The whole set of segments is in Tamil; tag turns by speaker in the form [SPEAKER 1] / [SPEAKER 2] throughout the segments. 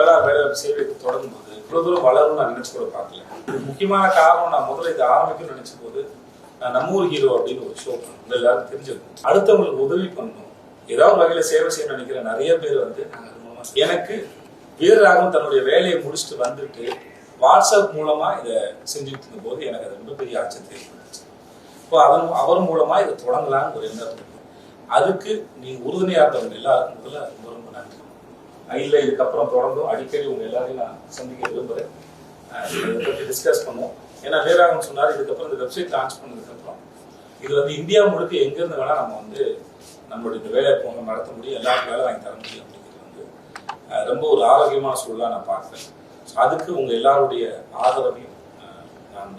[SPEAKER 1] வள்ளலார் வேலை சேவை தொடங்கும் போது இவ்வளவு தூரம் வளரும் நான் நினைச்சு கூட பார்க்கல. இது முக்கியமான காரணம், நான் முதல்ல இது ஆரம்பிக்கணும்னு நினைச்ச போது நம்ம ஊர் ஹீரோ அப்படின்னு ஒரு ஷோ பண்ணணும், எல்லாருக்கும் தெரிஞ்சிருக்கும். அடுத்தவங்களுக்கு உதவி பண்ணணும், ஏதாவது வகையில சேவை செய்யணும்னு நினைக்கிற நிறைய பேர் வந்து எனக்கு வீரராகவும் தன்னுடைய வேலையை முடிச்சுட்டு வந்துட்டு வாட்ஸ்அப் மூலமா இதை செஞ்சுட்டு இருந்த போது எனக்கு அது ரொம்ப பெரிய ஆச்சரியத்தை ஏற்பட்டுச்சு. இப்போ அவர் மூலமா இதை தொடங்கலான்னு ஒரு எண்ணம் இருக்கு. அதுக்கு நீங்க உறுதுணையா இருந்தவங்க எல்லாருக்கும் முதல்ல ரொம்ப ரொம்ப நன்றி. இல்லை இதுக்கப்புறம் தொடர்ந்தும் அடிக்கடி உங்க எல்லாரையும் நான் சந்திக்க விரும்புறேன், இதை பற்றி டிஸ்கஸ் பண்ணுவோம். ஏன்னா வீரராகவன் சொன்னார், இதுக்கப்புறம் இந்த வெப்சைட் லான்ச் பண்ணதுக்கப்புறம் இது வந்து இந்தியா முழுக்க எங்கிருந்து வேணா நம்ம வந்து நம்மளுடைய இந்த வேலை போங்க நடத்த முடியும், எல்லாருக்கும் வேலை வாங்கி தர முடியும் அப்படிங்கிறது வந்து ரொம்ப ஒரு ஆரோக்கியமான சூழலாக நான் பார்க்குறேன். அதுக்கு உங்க எல்லாருடைய ஆதரவையும் நான்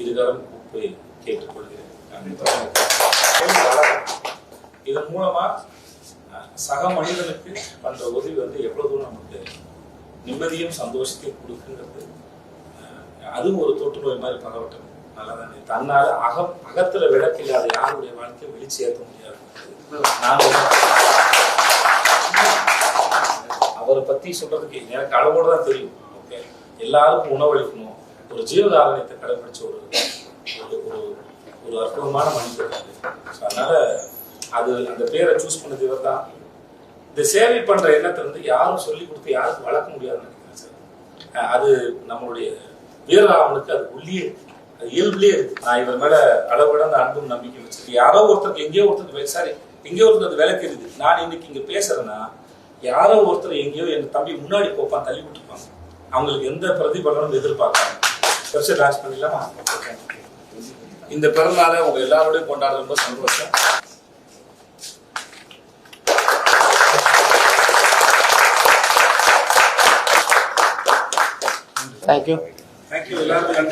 [SPEAKER 1] இருகரம் கூப்பி கேட்டுக்கொள்கிறேன். இதன் மூலமா சக மனிதனுக்கு பண்ற உதவி வந்து எவ்வளவு தூரம் நமக்கு நிம்மதியும் சந்தோஷத்தையும் கொடுக்குங்கிறது, அதுவும் ஒரு தொற்று நோய் மாதிரி பரவட்டும். நல்லதானே? தன்னால அகத்துல விளக்கு இல்லாத யாருடைய வாழ்க்கையை வெளிச்சு ஏற்ற முடியாது. அவரை பத்தி சொல்றதுக்கு எனக்கு அளவோடு தான் தெரியும். ஓகே, எல்லாருக்கும் உணவளிக்கணும், ஒரு ஜீவகாரணத்தை கடைபிடிச்ச ஒரு அற்புதமான மனிதர். அதனால அது அந்த பேரை சூஸ் பண்ணது இவர் தான். இந்த சேவை பண்ற எண்ணத்தை வந்து யாரும் சொல்லி கொடுத்து யாருக்கும் வளர்க்க முடியாதுன்னு நினைக்கிறேன் சார். அது நம்மளுடைய வீரராகவனுக்கு அது உள்ளே, அது இயல்புலேயே இருக்கு. நான் இவர் மேல அளவிட அந்த அன்பும் நம்பிக்கை வச்சிருக்கேன். யாரோ ஒருத்தருக்கு எங்கேயோ ஒருத்தருக்கு சாரி எங்கேயோ ஒருத்தர் அது விளக்கு இருக்குது. நான் இன்னைக்கு இங்க பேசுறேன்னா யாரோ ஒருத்தர் எங்கேயோ என் தம்பி முன்னாடி போப்பான் தள்ளி விட்டுருப்பாங்க, அவங்களுக்கு எந்த பிரதிபலனும் எதிர்பார்க்காங்க. வெப்சைட் லான்ச் பண்ணிடலாமா? இந்த பிறந்தநாளை உங்க எல்லாரோடையும் கொண்டாட ரொம்ப சந்தோஷம்.
[SPEAKER 2] Thank you.
[SPEAKER 1] Thank you. எல்லாருக்கும் நன்றி.